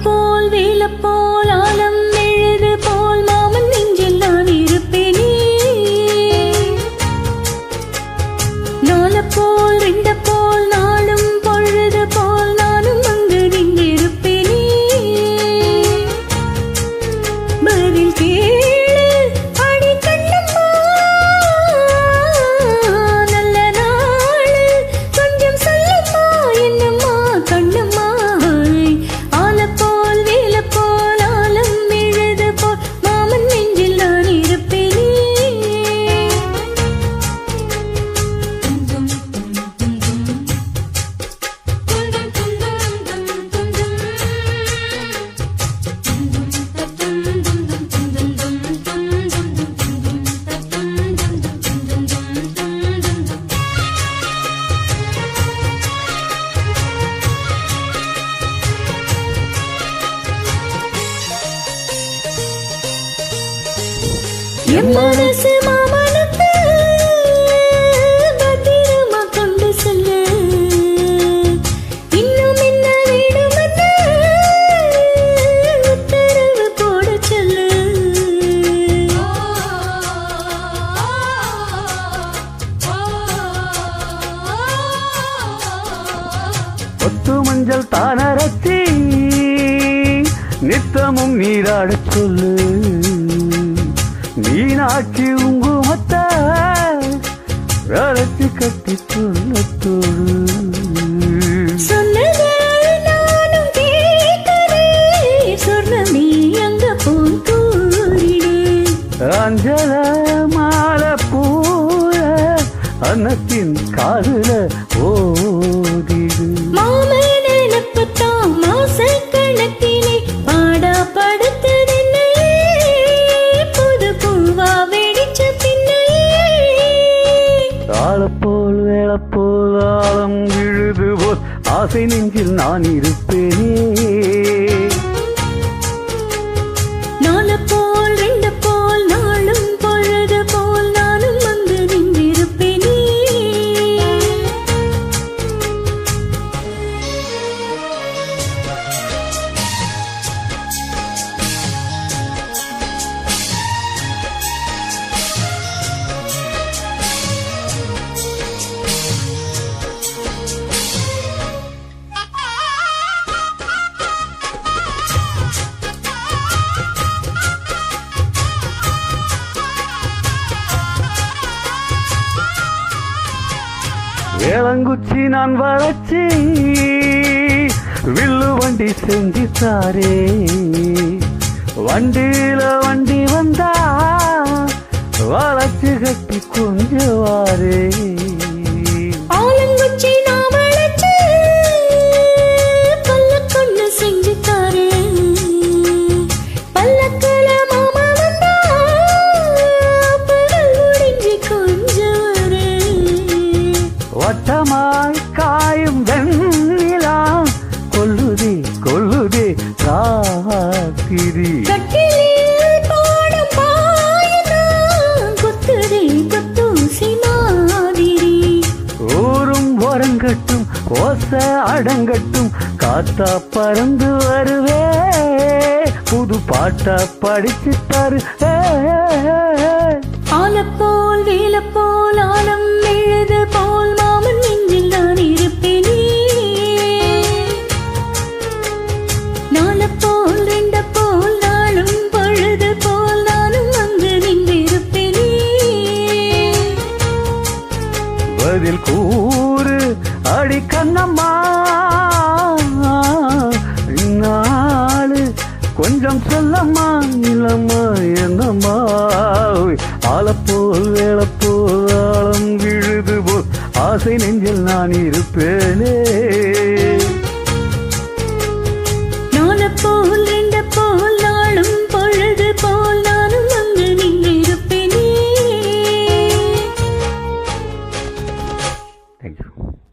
போல் வேல போல் ஆலம் எழுது போல் மாமன் நெஞ்சில் நான் இருப்பேனே நால போல் ரெண்ட போல் நாளும் பொழுது போல் நானும் அங்கு நின்றிருப்பேனே பதில் கேளு அடி கண்ணம்மா நல்ல நாள் கொஞ்சம் சொல்லம்மா என்னம்மா கண்ணம்மா என் மனசு மாமனுக்கு பத்திரமா கொண்டு செல்லு இன்னும் என்ன வேணுமென்னு உத்தரவு போட சொல்லு ஒத்து மஞ்சள் தானரத்தி நித்தமும் நீராடச் சொல்லு மீனாட்சி உங்குமத்த ரத்தி கட்டி சொல்லத்தோடு சொன்னது நானும் கேட்கிறேன் சொர்ணமி அங்க போன் கூறிடு அஞ்சல மாலை பூர அன்னத்தின் காதுல ஓதிடு மாமன் நினப்புத்தான் மாச கணக்கிலே பாடா படுத்து போல் வேள போல் ஆழம் விழுது போல் ஆசை நெஞ்சில் நான் இருப்பேனே நாலு போல் ரெண்டு போல் நாளும் பொழுது போல் நானும் அங்கு நின்றிருப்பேனே வேளங்குச்சி நான் வளர்ச்சி வில்லு வண்டி செஞ்சித்தாரே வண்டியில வண்டி வந்தா வளர்ச்சி கட்டி கொஞ்சவாரே ஆலங்குச்சி நான் வளர்ச்சி பல்லக்கொன்னு செஞ்சுத்தாரே பல்லக்கல மாமா வந்தா பகல் முடிஞ்சு கொஞ்சவாரே வட்டமாய் காயும் வெண்ணிலா கொல்லுதே கொல்லுதே காத்திரி கட்டிலில் பாடும் பாயனா குத்துதே குத்தூசி மாதிரி ஊரும் ஓரங்கட்டும் ஓச அடங்கட்டும் காத்தா பறந்து வருவே புது பாட்டா படிச்சு தரு ஆலப்போல் வேல போல் ஆலம் எழுது போல் மாமன் நெஞ்சில் நான் இருப்பேனே நால போல் ரெண்ட போல் நாளும் பொழுது போல் நானும் அங்கு நின்றிருப்பேனே பதில் கூறு அடி கண்ணம்மா நாளு கொஞ்சம் சொல்லம்மா இளம்மா என்னம்மா ஆலப்போல் வேளப்போல் ஆழம் விழுது போல் ஆசை நெஞ்சில் நான் இருப்பேனே நால போல் ரெண்ட போல் நாளும் பொழுது போல் நானும் அங்கு நின்றிருப்பேனே தேங்க்யூ.